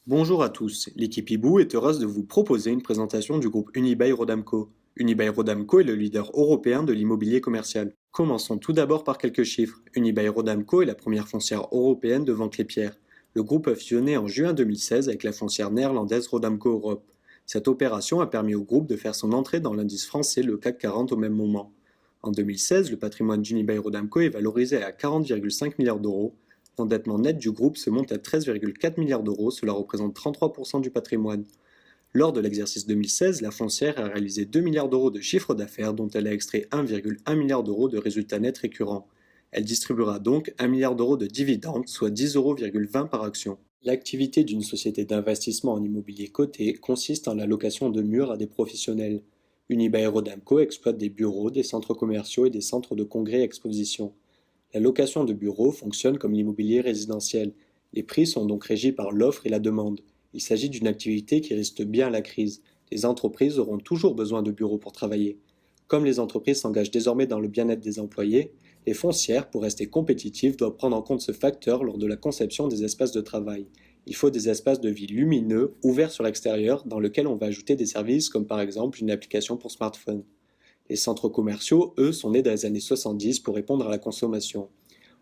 Bonjour à tous, l'équipe Ibou est heureuse de vous proposer une présentation du groupe Unibail-Rodamco. Unibail-Rodamco est le leader européen de l'immobilier commercial. Commençons tout d'abord par quelques chiffres. Unibail-Rodamco est la première foncière européenne de Vent-les-Pierres. Le groupe a fusionné en juin 2016 avec la foncière néerlandaise Rodamco Europe. Cette opération a permis au groupe de faire son entrée dans l'indice français, le CAC 40, au même moment. En 2016, le patrimoine d'Unibail-Rodamco est valorisé à 40,5 milliards d'euros. L'endettement net du groupe se monte à 13,4 milliards d'euros, cela représente 33% du patrimoine. Lors de l'exercice 2016, la foncière a réalisé 2 milliards d'euros de chiffre d'affaires dont elle a extrait 1,1 milliard d'euros de résultats nets récurrents. Elle distribuera donc 1 milliard d'euros de dividendes, soit 10,20 € par action. L'activité d'une société d'investissement en immobilier coté consiste en la location de murs à des professionnels. Unibail-Rodamco exploite des bureaux, des centres commerciaux et des centres de congrès et expositions. La location de bureaux fonctionne comme l'immobilier résidentiel. Les prix sont donc régis par l'offre et la demande. Il s'agit d'une activité qui résiste bien à la crise. Les entreprises auront toujours besoin de bureaux pour travailler. Comme les entreprises s'engagent désormais dans le bien-être des employés, les foncières, pour rester compétitives, doivent prendre en compte ce facteur lors de la conception des espaces de travail. Il faut des espaces de vie lumineux, ouverts sur l'extérieur, dans lesquels on va ajouter des services comme par exemple une application pour smartphone. Les centres commerciaux, eux, sont nés dans les années 70 pour répondre à la consommation.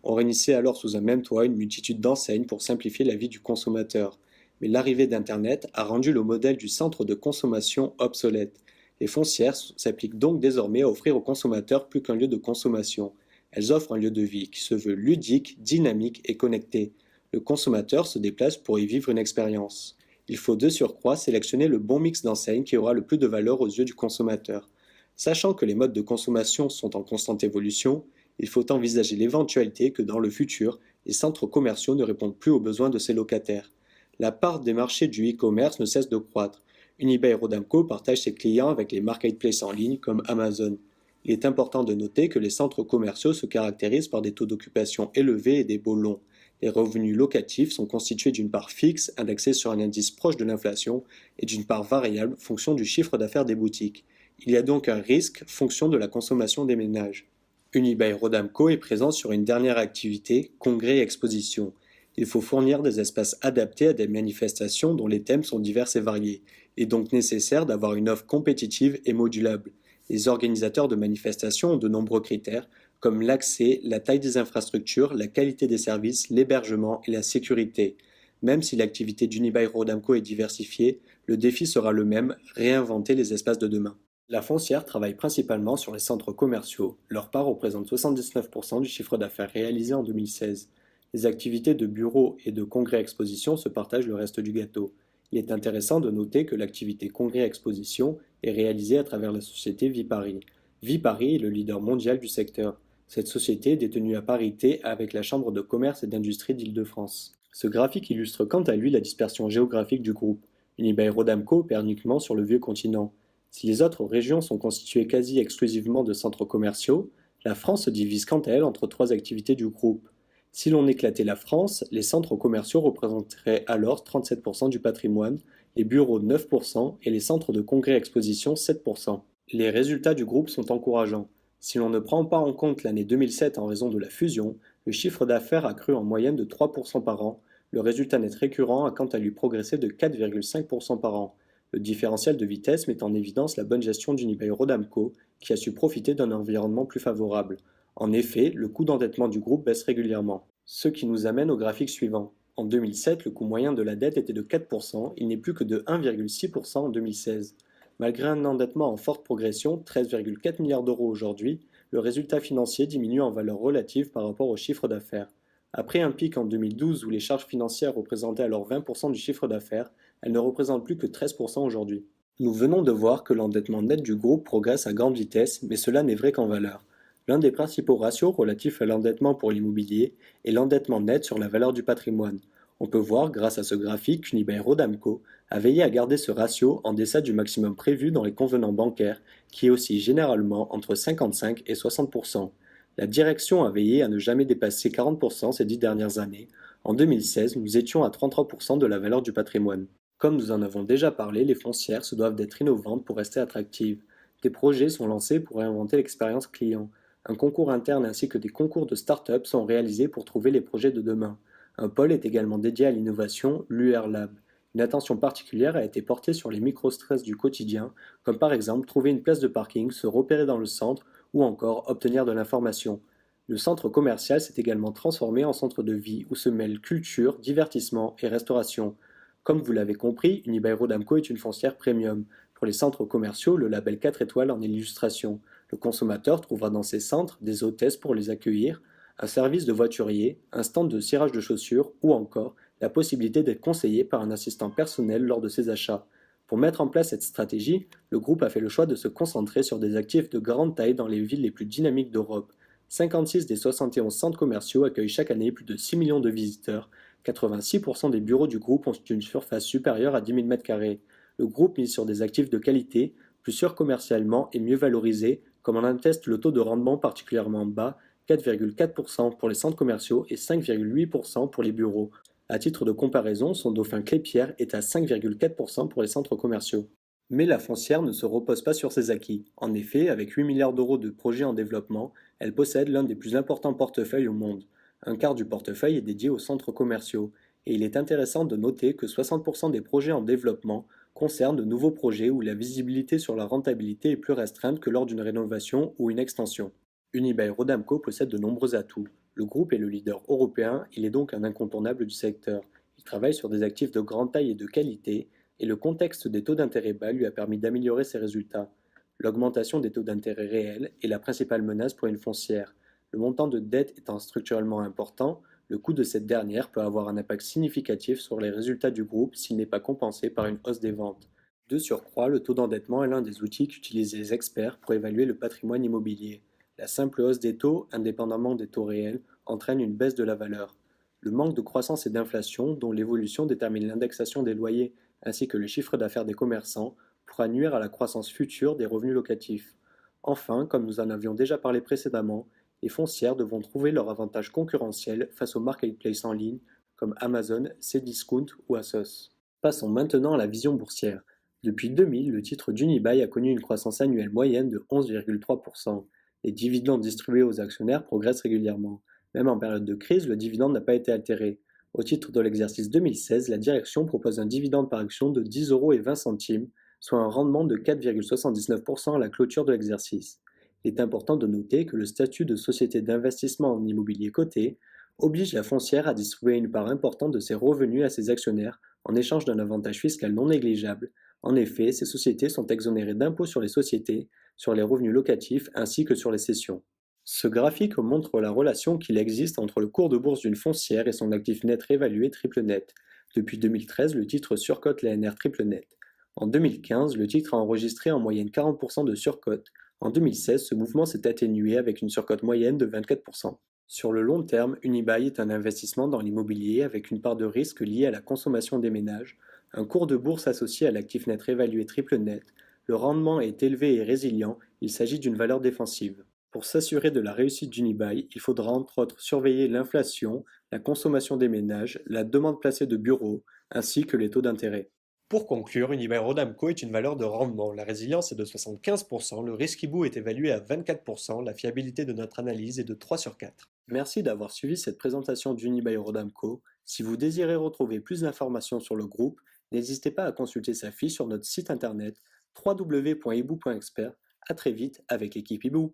On réunissait alors sous un même toit une multitude d'enseignes pour simplifier la vie du consommateur. Mais l'arrivée d'Internet a rendu le modèle du centre de consommation obsolète. Les foncières s'appliquent donc désormais à offrir aux consommateurs plus qu'un lieu de consommation. Elles offrent un lieu de vie qui se veut ludique, dynamique et connecté. Le consommateur se déplace pour y vivre une expérience. Il faut de surcroît sélectionner le bon mix d'enseignes qui aura le plus de valeur aux yeux du consommateur. Sachant que les modes de consommation sont en constante évolution, il faut envisager l'éventualité que dans le futur, les centres commerciaux ne répondent plus aux besoins de ses locataires. La part des marchés du e-commerce ne cesse de croître. Unibail-Rodamco partage ses clients avec les marketplaces en ligne comme Amazon. Il est important de noter que les centres commerciaux se caractérisent par des taux d'occupation élevés et des baux longs. Les revenus locatifs sont constitués d'une part fixe, indexée sur un indice proche de l'inflation, et d'une part variable, fonction du chiffre d'affaires des boutiques. Il y a donc un risque fonction de la consommation des ménages. Unibail-Rodamco est présent sur une dernière activité, congrès et exposition. Il faut fournir des espaces adaptés à des manifestations dont les thèmes sont divers et variés. Il est donc nécessaire d'avoir une offre compétitive et modulable. Les organisateurs de manifestations ont de nombreux critères, comme l'accès, la taille des infrastructures, la qualité des services, l'hébergement et la sécurité. Même si l'activité d'Unibail-Rodamco est diversifiée, le défi sera le même, réinventer les espaces de demain. La foncière travaille principalement sur les centres commerciaux. Leur part représente 79% du chiffre d'affaires réalisé en 2016. Les activités de bureaux et de congrès-exposition se partagent le reste du gâteau. Il est intéressant de noter que l'activité congrès-exposition est réalisée à travers la société Viparis. Viparis est le leader mondial du secteur. Cette société est détenue à parité avec la Chambre de commerce et d'industrie d'Île-de-France. Ce graphique illustre quant à lui la dispersion géographique du groupe. Unibail-Rodamco opère uniquement sur le vieux continent. Si les autres régions sont constituées quasi exclusivement de centres commerciaux, la France se divise quant à elle entre trois activités du groupe. Si l'on éclatait la France, les centres commerciaux représenteraient alors 37% du patrimoine, les bureaux 9% et les centres de congrès-exposition 7%. Les résultats du groupe sont encourageants. Si l'on ne prend pas en compte l'année 2007 en raison de la fusion, le chiffre d'affaires a cru en moyenne de 3% par an, le résultat net récurrent a quant à lui progressé de 4,5% par an. Le différentiel de vitesse met en évidence la bonne gestion d'Unibail-Rodamco, qui a su profiter d'un environnement plus favorable. En effet, le coût d'endettement du groupe baisse régulièrement. Ce qui nous amène au graphique suivant. En 2007, le coût moyen de la dette était de 4%, il n'est plus que de 1,6% en 2016. Malgré un endettement en forte progression, 13,4 milliards d'euros aujourd'hui, le résultat financier diminue en valeur relative par rapport au chiffre d'affaires. Après un pic en 2012 où les charges financières représentaient alors 20% du chiffre d'affaires, elles ne représentent plus que 13% aujourd'hui. Nous venons de voir que l'endettement net du groupe progresse à grande vitesse, mais cela n'est vrai qu'en valeur. L'un des principaux ratios relatifs à l'endettement pour l'immobilier est l'endettement net sur la valeur du patrimoine. On peut voir, grâce à ce graphique, qu'Unibail-Rodamco a veillé à garder ce ratio en deçà du maximum prévu dans les convenants bancaires, qui est aussi généralement entre 55 et 60%. La direction a veillé à ne jamais dépasser 40% ces 10 dernières années. En 2016, nous étions à 33% de la valeur du patrimoine. Comme nous en avons déjà parlé, les foncières se doivent d'être innovantes pour rester attractives. Des projets sont lancés pour réinventer l'expérience client. Un concours interne ainsi que des concours de start-up sont réalisés pour trouver les projets de demain. Un pôle est également dédié à l'innovation, l'UR Lab. Une attention particulière a été portée sur les micro-stress du quotidien, comme par exemple trouver une place de parking, se repérer dans le centre ou encore obtenir de l'information. Le centre commercial s'est également transformé en centre de vie où se mêlent culture, divertissement et restauration. Comme vous l'avez compris, Unibail-Rodamco est une foncière premium. Pour les centres commerciaux, le label 4 étoiles en est l'illustration. Le consommateur trouvera dans ces centres des hôtesses pour les accueillir, un service de voiturier, un stand de cirage de chaussures ou encore la possibilité d'être conseillé par un assistant personnel lors de ses achats. Pour mettre en place cette stratégie, le groupe a fait le choix de se concentrer sur des actifs de grande taille dans les villes les plus dynamiques d'Europe. 56 des 71 centres commerciaux accueillent chaque année plus de 6 millions de visiteurs. 86% des bureaux du groupe ont une surface supérieure à 10 000 m². Le groupe mise sur des actifs de qualité, plus sûrs commercialement et mieux valorisés, comme en atteste le taux de rendement particulièrement bas, 4,4% pour les centres commerciaux et 5,8% pour les bureaux. À titre de comparaison, son dauphin Clépierre est à 5,4% pour les centres commerciaux. Mais la foncière ne se repose pas sur ses acquis. En effet, avec 8 milliards d'euros de projets en développement, elle possède l'un des plus importants portefeuilles au monde. Un quart du portefeuille est dédié aux centres commerciaux. Et il est intéressant de noter que 60% des projets en développement concernent de nouveaux projets où la visibilité sur la rentabilité est plus restreinte que lors d'une rénovation ou une extension. Unibail-Rodamco possède de nombreux atouts. Le groupe est le leader européen, il est donc un incontournable du secteur. Il travaille sur des actifs de grande taille et de qualité, et le contexte des taux d'intérêt bas lui a permis d'améliorer ses résultats. L'augmentation des taux d'intérêt réels est la principale menace pour une foncière. Le montant de dette étant structurellement important, le coût de cette dernière peut avoir un impact significatif sur les résultats du groupe s'il n'est pas compensé par une hausse des ventes. De surcroît, le taux d'endettement est l'un des outils qu'utilisent les experts pour évaluer le patrimoine immobilier. La simple hausse des taux, indépendamment des taux réels, entraîne une baisse de la valeur. Le manque de croissance et d'inflation, dont l'évolution détermine l'indexation des loyers ainsi que le chiffre d'affaires des commerçants, pourra nuire à la croissance future des revenus locatifs. Enfin, comme nous en avions déjà parlé précédemment, les foncières devront trouver leur avantage concurrentiel face aux marketplaces en ligne comme Amazon, Cdiscount ou Asos. Passons maintenant à la vision boursière. Depuis 2000, le titre d'Unibail a connu une croissance annuelle moyenne de 11,3%. Les dividendes distribués aux actionnaires progressent régulièrement. Même en période de crise, le dividende n'a pas été altéré. Au titre de l'exercice 2016, la direction propose un dividende par action de 10,20 €, soit un rendement de 4,79% à la clôture de l'exercice. Il est important de noter que le statut de société d'investissement en immobilier coté oblige la foncière à distribuer une part importante de ses revenus à ses actionnaires en échange d'un avantage fiscal non négligeable. En effet, ces sociétés sont exonérées d'impôts sur les sociétés, sur les revenus locatifs ainsi que sur les cessions. Ce graphique montre la relation qu'il existe entre le cours de bourse d'une foncière et son actif net réévalué triple net. Depuis 2013, le titre surcote l'ANR triple net. En 2015, le titre a enregistré en moyenne 40% de surcote. En 2016, ce mouvement s'est atténué avec une surcote moyenne de 24%. Sur le long terme, Unibail est un investissement dans l'immobilier avec une part de risque liée à la consommation des ménages, un cours de bourse associé à l'actif net réévalué triple net. Le rendement est élevé et résilient, il s'agit d'une valeur défensive. Pour s'assurer de la réussite d'Unibail, il faudra entre autres surveiller l'inflation, la consommation des ménages, la demande placée de bureaux, ainsi que les taux d'intérêt. Pour conclure, Unibail-Rodamco est une valeur de rendement. La résilience est de 75%, le risque IBU est évalué à 24%, la fiabilité de notre analyse est de 3 sur 4. Merci d'avoir suivi cette présentation d'Unibail-Rodamco. Si vous désirez retrouver plus d'informations sur le groupe, n'hésitez pas à consulter sa fiche sur notre site internet www.ibu.expert. À très vite avec l'équipe IBU.